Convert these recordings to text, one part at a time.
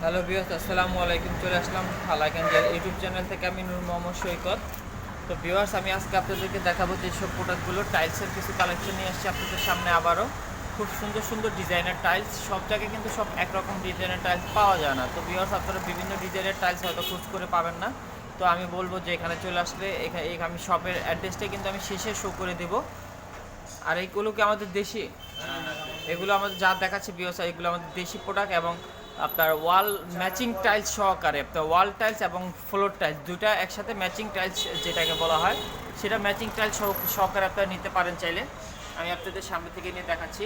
Hello viewers, আসসালামু আলাইকুম। চলে আসলাম ফালাকাঞ্জের ইউটিউব চ্যানেল থেকে। আমি নূর মোহাম্মদ সৈকত। তো ভিউয়ার্স, আমি আজকে আপনাদেরকে দেখাবো যেসব প্রোডাক্টগুলো টাইলসের কিছু কালেকশন নিয়ে আসছি আপনাদের সামনে। আবারও খুব সুন্দর সুন্দর ডিজাইনের টাইলস। সব জায়গায় কিন্তু সব একরকম ডিজাইনের টাইলস পাওয়া যায় না। তো ভিউয়ার্স, আপনারা বিভিন্ন ডিজাইনের টাইলস হয়তো খোঁজ করে পাবেন না। তো আমি বলবো যে এখানে চলে আসলে আমি শপের অ্যাড্রেসটা কিন্তু আমি শেষে শো করে দেবো। আর এইগুলো কি আমাদের দেশি, এগুলো আমাদের যা দেখাচ্ছে ভিউয়ার্স, এগুলো আমাদের দেশি প্রোডাক্ট এবং আপনার ওয়াল ম্যাচিং টাইলস সহকারে, আপনার ওয়াল টাইলস এবং ফ্লোর টাইলস দুটা একসাথে ম্যাচিং টাইলস যেটাকে বলা হয়, সেটা ম্যাচিং টাইলস সহকারে আপনারা নিতে পারেন চাইলে। আমি আপনাদের সামনে থেকে নিয়ে দেখাচ্ছি।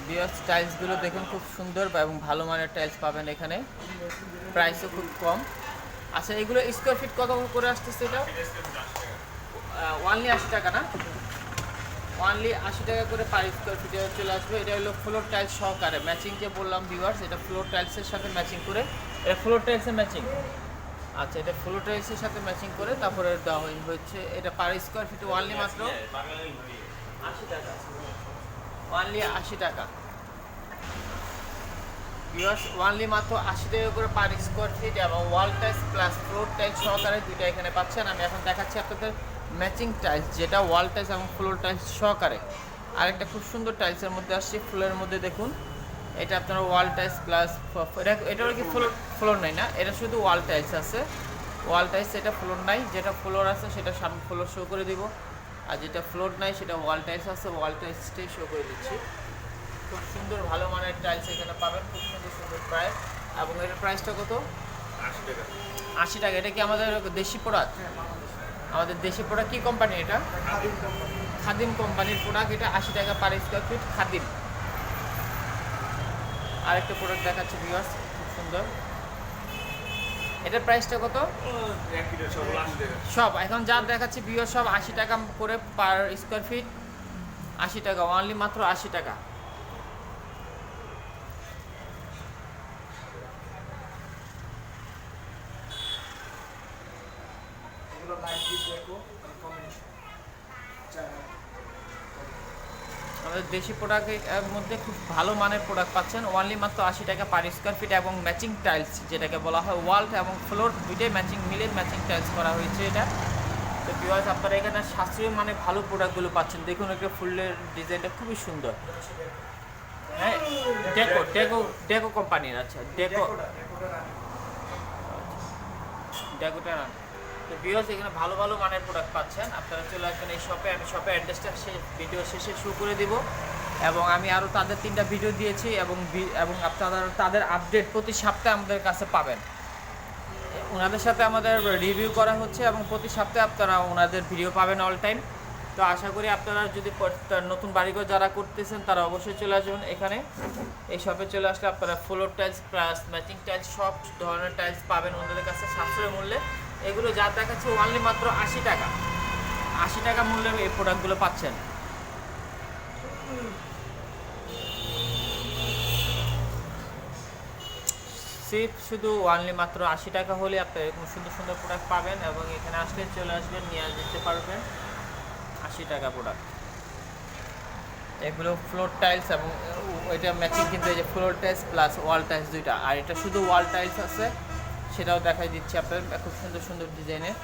ভিউয়ার্স, টাইলসগুলো দেখুন, খুব সুন্দর এবং ভালো মানের টাইলস পাবেন এখানে। প্রাইসও খুব কম। আচ্ছা, এগুলো স্কোয়ার ফিট কত করে আসতেছে? এটা ওয়ানলি 80 টাকা না? ওয়ানলি 80 টাকা করে পার স্কোয়ার ফিটে চলে আসবে। এটা হলো ফ্লোর টাইলস সহকারে ম্যাচিং, যে বললাম ভিউয়ার্স, এটা ফ্লোর টাইলসের সাথে ম্যাচিং করে। এটা ফ্লোর টাইলসের ম্যাচিং। আচ্ছা, এটা ফ্লোর টাইলসের সাথে ম্যাচিং করে তারপরে দেওয়া হচ্ছে। এটা পার স্কোয়ার ফিটে ওয়ানলি মাত্র 80 টাকা। ওয়ানলি 80 টাকা ভিউয়ার্স, ওয়ানলি মাত্র 80 টাকা করে পার স্কোয়ার ফিট এবং wall tiles plus floor tiles সহকারে দুইটা এখানে পাচ্ছেন। আমি এখন দেখাচ্ছি আপনাদের ম্যাচিং টাইলস, যেটা ওয়াল টাইলস এবং ফ্লোর টাইলস সহকারে। আরেকটা খুব সুন্দর টাইলসের মধ্যে আসছে, ফুলের মধ্যে দেখুন। এটা আপনার ওয়াল টাইলস প্লাস এটা কি ফ্লোর নাই না, এটা শুধু ওয়াল টাইলস আছে। ওয়াল টাইলস, এটা ফ্লোর নাই। যেটা ফ্লোর আছে সেটা সামনে ফ্লোর শো করে দিব, আর যেটা ফ্লোর নাই সেটা ওয়াল টাইলস আছে, ওয়াল টাইলসটাই শো করে দিচ্ছি। খুব সুন্দর ভালো মানের টাইলস এখানে পাবেন, খুব সুন্দর সুন্দর প্রাইস। এবং এটার প্রাইসটা কত? 80 টাকা। 80 টাকা। এটা কি আমাদের দেশি প্রোডাক্ট? আমাদের দেশি প্রোডাক্ট। কি কোম্পানি এটা? খাদিম কোম্পানির প্রোডাক্ট। এটা 80 টাকা পার স্কোয়ার ফিট, খাদিম। আরেকটা প্রোডাক্ট দেখাচ্ছি ভিউয়ার্স, খুব সুন্দর। এটার প্রাইসটা কত? সব এখন যা দেখাচ্ছি ভিউয়ার্স, সব 80 টাকা করে পার স্কোয়ার ফিট। 80 টাকা, অনলি মাত্র 80 টাকা। আমাদের দেশি প্রোডাক্টের মধ্যে খুব ভালো মানের প্রোডাক্ট পাচ্ছেন, অনলি মাত্র 80 টাকা পার স্কোয়ার ফিট। এবং ম্যাচিং টাইলস যেটাকে বলা হয়, ওয়াল এবং ফ্লোর দুইটাই ম্যাচিং মিলে ম্যাচিং টাইলস করা হয়েছে এটা। তো ভিউয়ার্স, আপনারা এখানে সাশ্রয়ী মানে ভালো প্রোডাক্টগুলো পাচ্ছেন। দেখুন, একটা ফুলের ডিজাইনটা খুবই সুন্দর। হ্যাঁ, ডেকো ডেকো ডেকো কোম্পানির। আচ্ছা, ডেকোটা। তো ভিউয়ার্স, এখানে ভালো ভালো মানের প্রোডাক্ট পাচ্ছেন। আপনারা চলে আসবেন এই শপে। আমি শপের অ্যাড্রেসটা ভিডিও শেষে শো করে দিব। এবং আমি আরও তাদের 3টা ভিডিও দিয়েছি এবং আপনারা তাদের আপডেট প্রতি সপ্তাহে আমাদের কাছে পাবেন। ওনাদের সাথে আমাদের রিভিউ করা হচ্ছে এবং প্রতি সপ্তাহে আপনারা ওনাদের ভিডিও পাবেন অল টাইম। তো আশা করি আপনারা যদি নতুন বাড়িঘর যারা করতেছেন তারা অবশ্যই চলে আসবেন এখানে। এই শপে চলে আসলে আপনারা floor tiles plus matching tiles সব ধরনের টাইলস পাবেন ওনাদের কাছে সাশ্রয় মূল্যে। এগুলো যা দেখাচ্ছে অনলি মাত্র 80 টাকা। 80 টাকা মূল্যে এই প্রোডাক্টগুলো পাচ্ছেন। সিপ শুধু অনলি মাত্র 80 টাকা হলে আপনি এরকম সুন্দর সুন্দর প্রোডাক্ট পাবেন এবং এখানে আসলে চলে আসবেন, নিয়ে যেতে পারবেন। 80 টাকা প্রোডাক্ট এগুলো ফ্লোর টাইলস এবং এটা ম্যাচিং, কিন্তু এই যে floor tiles plus wall tiles দুইটা। আর এটা শুধু ওয়াল টাইলস আছে, সেটাও দেখাই দিচ্ছি আপনাদের, খুব সুন্দর সুন্দর ডিজাইনের।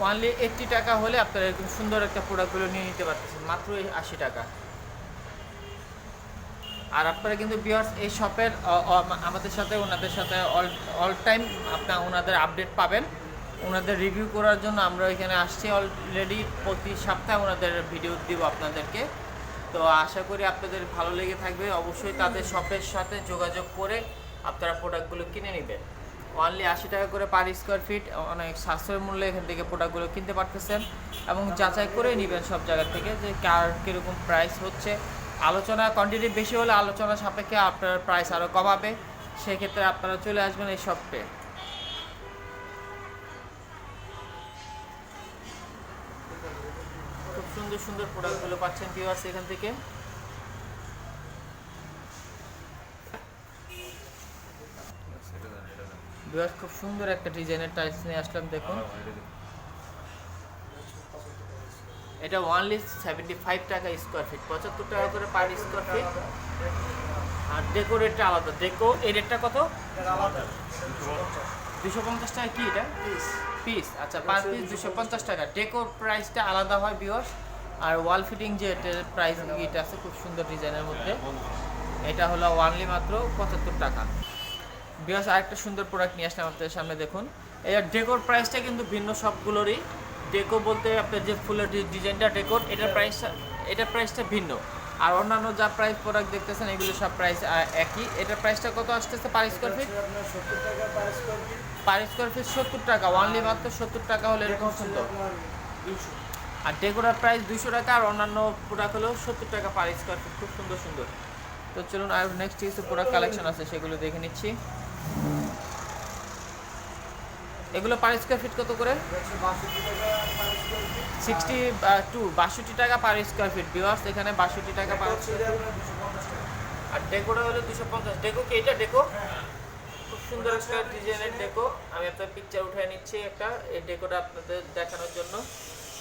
অনলি 80 টাকা হলে আপনারা এরকম সুন্দর একটা প্রোডাক্টগুলো নিয়ে নিতে পারতেছেন মাত্র 80 টাকা। আর আপনারা কিন্তু ভিউয়ার্স এই শপের আমাদের সাথে ওনাদের সাথে অল টাইম আপনার ওনাদের আপডেট পাবেন। ওনাদের রিভিউ করার জন্য আমরা এখানে আসছি অলরেডি। প্রতি সপ্তাহে ওনাদের ভিডিও দিব আপনাদেরকে। তো আশা করি আপনাদের ভালো লেগে থাকবে। অবশ্যই তাদের শপের সাথে যোগাযোগ করে আপনারা প্রোডাক্টগুলো কিনে নেবেন। অনলি 80 টাকা করে পার স্কোয়ার ফিট, অনেক সাশ্রয় মূল্যে এখান থেকে প্রোডাক্টগুলো কিনতে পারতেছেন এবং যাচাই করে নেবেন সব জায়গা থেকে যে কার কীরকম প্রাইস হচ্ছে। আলোচনা কোয়ান্টিটি বেশি হলে আলোচনা সাপেক্ষে আপনার প্রাইস আরও কমাবে। সেক্ষেত্রে আপনারা চলে আসবেন এই শপে। সুন্দর সুন্দর প্রোডাক্টগুলো পাচ্ছেন ভিউয়ার্স এখান থেকে। ভিউয়ার্স খুব সুন্দর একটা ডিজাইনের টাইলস নিয়ে আসলাম, দেখুন এটা ওনলি 75 টাকা স্কোয়ার ফিট, 75 টাকা করে পার স্কোয়ার ফিট। আর ডেকো রেটটা আলাদা, ডেকো এই রেটটা কত? 250 টাকা। কি এটা পিস? আচ্ছা পার পিস 250 টাকা। ডেকোর প্রাইসটা আলাদা হয় ভিউয়ার্স। আর ওয়াল ফিটিং যে এটার প্রাইস এটা আছে খুব সুন্দর ডিজাইনের মধ্যে, এটা হলো ওনলি মাত্র 75 টাকা। ভিউয়ার্স আরেকটা সুন্দর প্রোডাক্ট নিয়ে আসলাম আপনাদের সামনে, দেখুন এই ডেকোর প্রাইসটা কিন্তু ভিন্ন সবগুলোরই। ডেকো বলতে আপনার যে ফুলের ডিজাইনটা ডেকোর, এটার প্রাইসটা ভিন্ন। আর অন্যান্য যা প্রাইস প্রোডাক্ট দেখতেছেন এগুলো সব প্রাইস একই। এটার প্রাইসটা কত আসতেছে পার স্কোয়ার ফিট? 70 টাকা per square feet. Per square feet 70 টাকা, ওনলি মাত্র 70 টাকা হলে এরকম সুন্দর। 200। আর ডেকোরার প্রাইস 200 টাকা, আর অন্যান্য প্রোডাক্ট হলো 70 টাকা পার স্কোয়ার ফিট। খুব সুন্দর সুন্দর। তো চলুন আর নেক্সট কিছু প্রোডাক্ট কালেকশন আছে সেগুলো দেখে নিচ্ছি। এগুলো পার স্কোয়ার ফিট কত করে? 62 টাকা পার স্কয়ার ফিট। 62 টাকা পার স্কোয়ার ফিট ভিউয়ার্স, এখানে 62 টাকা পার স্কোয়ার ফিট। 250 টাকা। আর ডেকোটা হলো 250। ডেকো কি এটা? ডেকো খুব সুন্দর একটা ডিজাইনের ডেকো। আমি আপনার পিকচার উঠিয়ে নিচ্ছি একটা, এই ডেকোটা আপনাদের দেখানোর জন্য।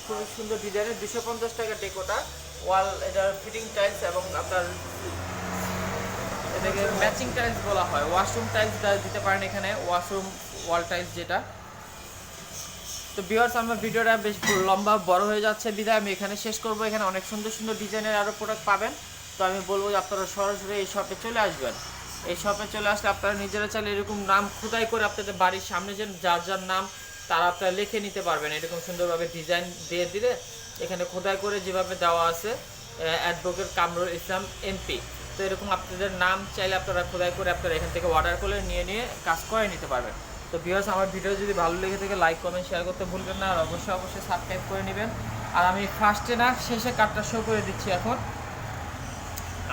খুব সুন্দর ডিজাইনের 250 টাকা ডেকোটা। ওয়াল এটার ফিটিং টাইলস এবং আপনার এটাকে ম্যাচিং টাইলস বলা হয়। ওয়াশরুম টাইলস দিতে পারেন এখানে, ওয়াশরুম ওয়াল টাইলস যেটা। তো ভিউয়ার্স আমার ভিডিওটা বেশ লম্বা বড় হয়ে যাচ্ছে বিধায় আমি এখানে শেষ করব। এখানে অনেক সুন্দর সুন্দর ডিজাইনের আরও প্রোডাক্ট পাবেন। তো আমি বলবো যে আপনারা সরাসরি এই শপে চলে আসবেন। এই শপে চলে আসলে আপনারা নিজেরা চাইলে এরকম নাম খোদাই করে আপনাদের বাড়ির সামনে যে যার যার নাম তারা আপনারা লিখে নিতে পারবেন। এরকম সুন্দরভাবে ডিজাইন দিয়ে দিলে এখানে খোদাই করে যেভাবে দেওয়া আছে অ্যাডভোকেট কামরুল ইসলাম এমপি, তো এরকম আপনাদের নাম চাইলে আপনারা খোদাই করে আপনারা এখান থেকে অর্ডার করে নিয়ে কাজ করে নিতে পারবেন। তো ভিউয়ার্স আমার ভিডিও যদি ভালো লেগে থাকে লাইক কমেন্ট শেয়ার করতে ভুলবেন না, আর অবশ্যই সাবস্ক্রাইব করে নেবেন। আর আমি ফার্স্টে না শেষে কার্ডটা শো করে দিচ্ছি। এখন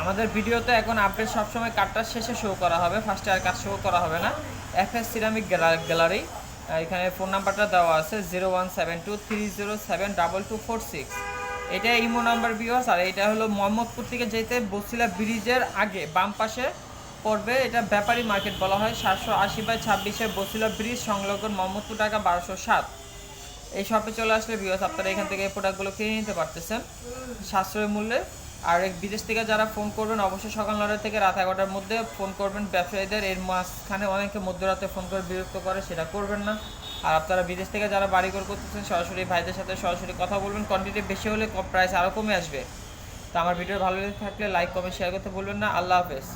আমাদের ভিডিওতে এখন আপডেট সবসময় কার্ডটা শেষে শো করা হবে, ফার্স্টে আর কাজ শো করা হবে না। FS সিরামিক গ্যালারি, এখানে ফোন নাম্বারটা দেওয়া আছে 0172307246। এটা ইমো নাম্বার ভিউয়ার্স। আর এটা হলো মোহাম্মদপুর থেকে যেতে বসিলা ব্রিজের আগে বাম পাশে পড়বে, এটা ব্যাপারী মার্কেট বলা হয়। 780/26 বসিলা ব্রিজ সংলগ্ন মোহাম্মদপুর, টাকা 1207। এই শপে চলে আসলে ভিউয়ার্স আপনারা এখান থেকে এই প্রোডাক্টগুলো কিনে নিতে পারতেছেন সাশ্রয় মূল্যে। আর বিদেশ থেকে যারা ফোন করবেন অবশ্যই সকাল 9টা থেকে রাত 11টার মধ্যে ফোন করবেন। ব্যবসায়ীদের এর মাঝখানে অনেকে মধ্যরাতে ফোন করে বিরক্ত করে, সেটা করবেন না। আর আপনারা বিদেশ থেকে যারা বাড়িঘর করতেছেন সরাসরি ভাইদের সাথে সরাসরি কথা বলবেন, কোয়ান্টিটি বেশি হলে প্রাইস আরও কমে আসবে। তো আমার ভিডিও ভালো লেগে থাকলে লাইক কমেন্ট শেয়ার করতে ভুলবেন না। আল্লাহ হাফেজ।